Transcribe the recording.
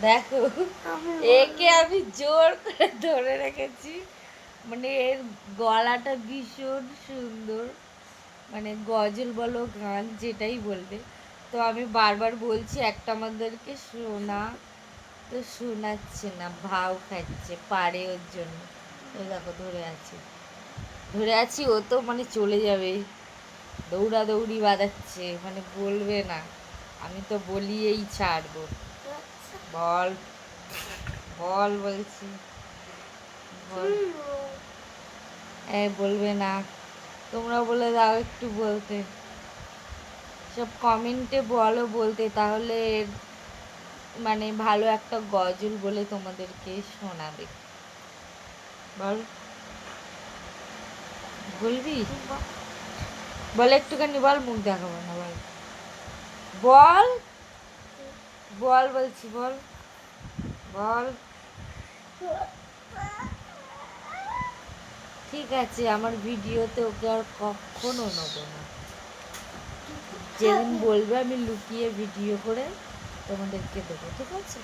দেখো, একে আমি জোর করে ধরে রেখেছি। মানে এর গলাটা ভীষণ সুন্দর, মানে গজল বলো গান যেটাই বলবে। তো আমি বারবার বলছি একটা আমাদেরকে শোনা, তো শোনাচ্ছে না, ভাও খাচ্ছে, পারে ওর জন্য। এই দেখো ধরে আছি, ও তো মানে চলে যাবে, দৌড়াদৌড়ি বাজাচ্ছে, মানে বলবে না। আমি তো বলিয়েই ছাড়বো। বল বল বলছি, বল। বলবে না, তোমরা বলে দাও একটু বলতে, সব কমেন্টে বলো বলতে, তাহলে মানে ভালো একটা গজল বলে তোমাদেরকে শোনাবে। বল, বলবি? বল একটুখানি বল, মুখ দেখাবো না, বল বল বল বলছি, বল বল। ঠিক আছে, আমার ভিডিওতে ওকে আর কখনো নেবো না। যেদিন বলবে আমি লুকিয়ে ভিডিও করে তোমাদেরকে দেবো, ঠিক আছে?